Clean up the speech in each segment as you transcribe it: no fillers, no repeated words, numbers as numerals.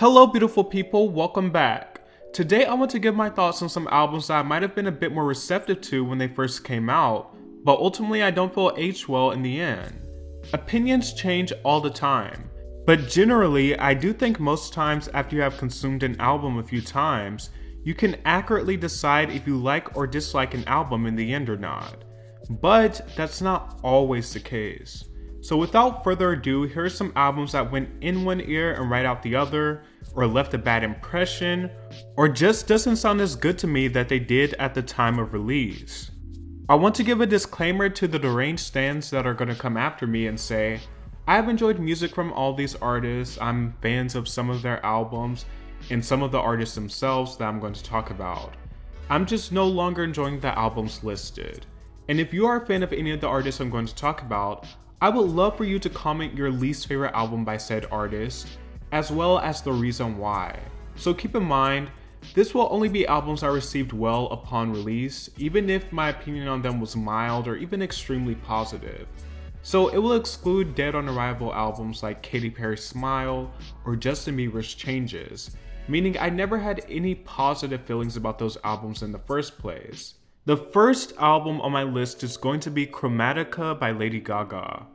Hello beautiful people, welcome back. Today I want to give my thoughts on some albums that I might have been a bit more receptive to when they first came out, but ultimately I don't feel aged well in the end. Opinions change all the time, but generally I do think most times after you have consumed an album a few times, you can accurately decide if you like or dislike an album in the end or not. But that's not always the case. So without further ado, here are some albums that went in one ear and right out the other, or left a bad impression, or just doesn't sound as good to me that they did at the time of release. I want to give a disclaimer to the deranged stans that are going to come after me and say, I've enjoyed music from all these artists, I'm fans of some of their albums, and some of the artists themselves that I'm going to talk about. I'm just no longer enjoying the albums listed. And if you are a fan of any of the artists I'm going to talk about, I would love for you to comment your least favorite album by said artist, as well as the reason why. So keep in mind, this will only be albums I received well upon release, even if my opinion on them was mild or even extremely positive. So it will exclude dead on arrival albums like Katy Perry's Smile or Justin Bieber's Changes, meaning I never had any positive feelings about those albums in the first place. The first album on my list is going to be Chromatica by Lady Gaga.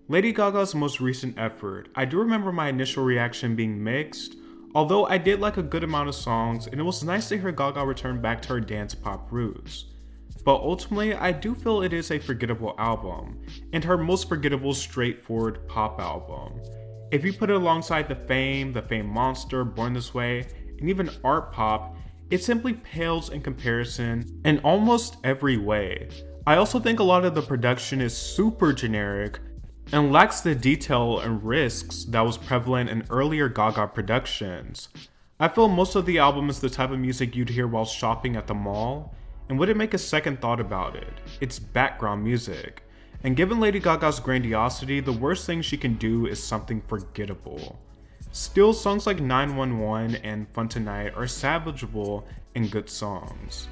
Lady Gaga's most recent effort. I do remember my initial reaction being mixed, although I did like a good amount of songs and it was nice to hear Gaga return back to her dance pop roots. But ultimately, I do feel it is a forgettable album, and her most forgettable straightforward pop album. If you put it alongside The Fame Monster, Born This Way, and even Art Pop, it simply pales in comparison in almost every way. I also think a lot of the production is super generic and lacks the detail and risks that was prevalent in earlier Gaga productions. I feel most of the album is the type of music you'd hear while shopping at the mall and wouldn't make a second thought about it. It's background music. And given Lady Gaga's grandiosity, the worst thing she can do is something forgettable. Still, songs like 911 and Fun Tonight are salvageable and good songs.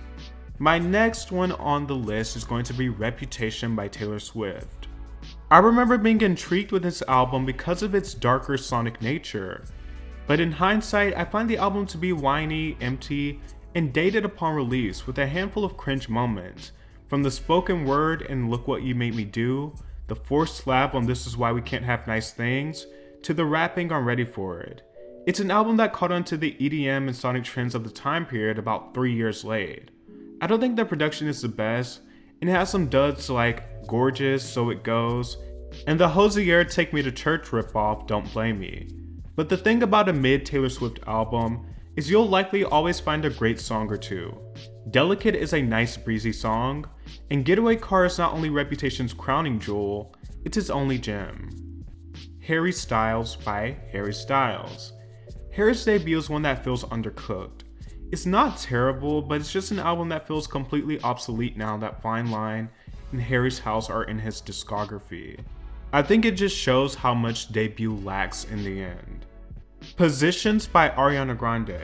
My next one on the list is going to be Reputation by Taylor Swift. I remember being intrigued with this album because of its darker sonic nature, but in hindsight, I find the album to be whiny, empty, and dated upon release with a handful of cringe moments, from the spoken word in Look What You Made Me Do, the forced slap on This Is Why We Can't Have Nice Things, to the rapping on Ready For It. It's an album that caught on to the EDM and sonic trends of the time period about 3 years late. I don't think the production is the best, and it has some duds like Gorgeous, So It Goes, and the Hosier Take Me to Church ripoff, Don't Blame Me. But the thing about a mid-Taylor Swift album is you'll likely always find a great song or two. Delicate is a nice breezy song, and Getaway Car is not only Reputation's crowning jewel, it's his only gem. Harry Styles by Harry Styles. Harry's debut is one that feels undercooked. It's not terrible, but it's just an album that feels completely obsolete now that Fine Line and Harry's House are in his discography. I think it just shows how much debut lacks in the end. Positions by Ariana Grande.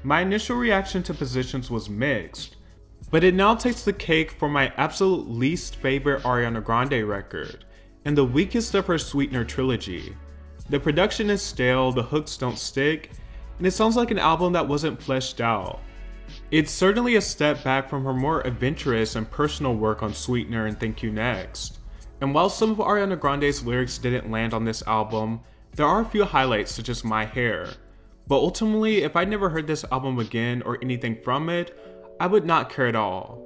My initial reaction to Positions was mixed, but it now takes the cake for my absolute least favorite Ariana Grande record, and the weakest of her Sweetener trilogy. The production is stale, the hooks don't stick, and it sounds like an album that wasn't fleshed out. It's certainly a step back from her more adventurous and personal work on Sweetener and Thank You Next. And while some of Ariana Grande's lyrics didn't land on this album, there are a few highlights such as My Hair. But ultimately, if I never heard this album again or anything from it, I would not care at all.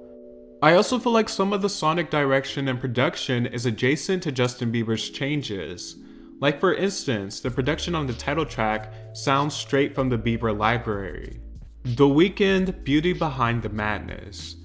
I also feel like some of the sonic direction and production is adjacent to Justin Bieber's Changes. Like for instance, the production on the title track sounds straight from the Bieber library. The Weeknd, Beauty Behind the Madness.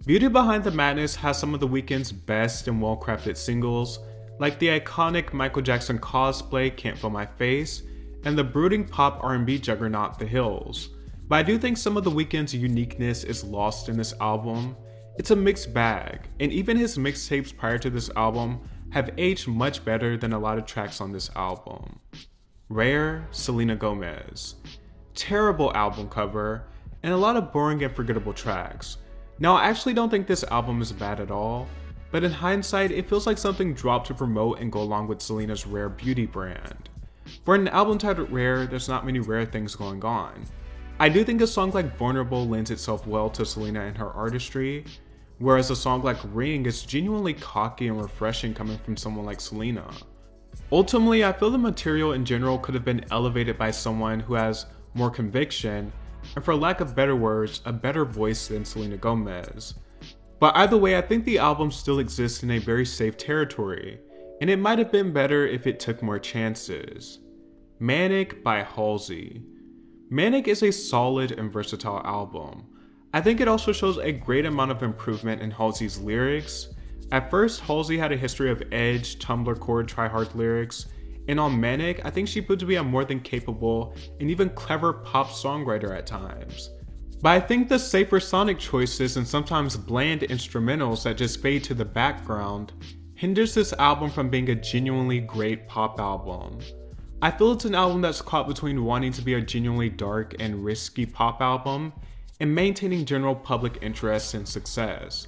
Beauty Behind the Madness has some of The Weeknd's best and well-crafted singles, like the iconic Michael Jackson cosplay Can't Feel My Face, and the brooding pop R&B juggernaut The Hills. But I do think some of The Weeknd's uniqueness is lost in this album. It's a mixed bag, and even his mixtapes prior to this album have aged much better than a lot of tracks on this album. Rare, Selena Gomez. Terrible album cover, and a lot of boring and forgettable tracks. Now I actually don't think this album is bad at all, but in hindsight it feels like something dropped to promote and go along with Selena's Rare beauty brand. For an album titled Rare, there's not many rare things going on. I do think a song like Vulnerable lends itself well to Selena and her artistry, whereas a song like Ring is genuinely cocky and refreshing coming from someone like Selena. Ultimately, I feel the material in general could have been elevated by someone who has more conviction, and for lack of better words, a better voice than Selena Gomez. But either way, I think the album still exists in a very safe territory, and it might have been better if it took more chances. Manic by Halsey. Manic is a solid and versatile album. I think it also shows a great amount of improvement in Halsey's lyrics. At first, Halsey had a history of edge, Tumblr core, try-hard lyrics, and on Manic, I think she proved to be a more than capable and even clever pop songwriter at times. But I think the safer sonic choices and sometimes bland instrumentals that just fade to the background hinders this album from being a genuinely great pop album. I feel it's an album that's caught between wanting to be a genuinely dark and risky pop album and maintaining general public interest and success.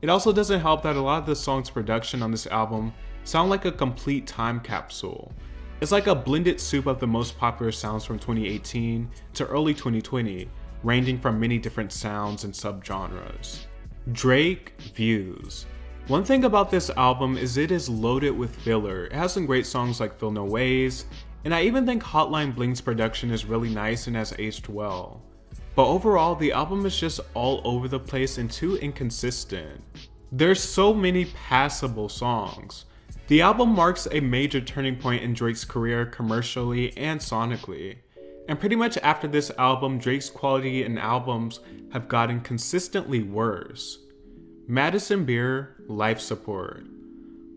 It also doesn't help that a lot of the songs' production on this album sound like a complete time capsule. It's like a blended soup of the most popular sounds from 2018 to early 2020, ranging from many different sounds and subgenres. Drake, Views. One thing about this album is it is loaded with filler. It has some great songs like Feel No Ways, and I even think Hotline Bling's production is really nice and has aged well. But overall, the album is just all over the place and too inconsistent. There's so many passable songs. The album marks a major turning point in Drake's career commercially and sonically. And pretty much after this album, Drake's quality in albums have gotten consistently worse. Madison Beer, Life Support.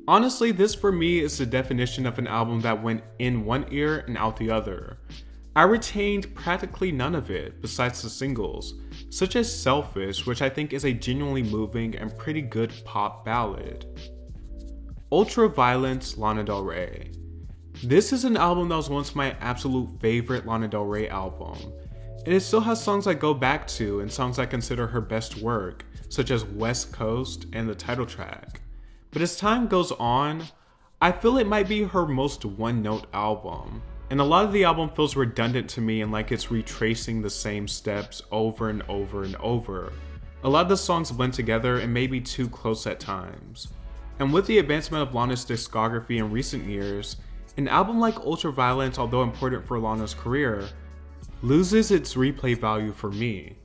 Honestly, this for me is the definition of an album that went in one ear and out the other. I retained practically none of it besides the singles, such as Selfish, which I think is a genuinely moving and pretty good pop ballad. Ultraviolence, Lana Del Rey. This is an album that was once my absolute favorite Lana Del Rey album, and it still has songs I go back to and songs I consider her best work, such as West Coast and the title track. But as time goes on, I feel it might be her most one-note album. And a lot of the album feels redundant to me and like it's retracing the same steps over and over and over. A lot of the songs blend together and may be too close at times. And with the advancement of Lana's discography in recent years, an album like Ultraviolence, although important for Lana's career, loses its replay value for me.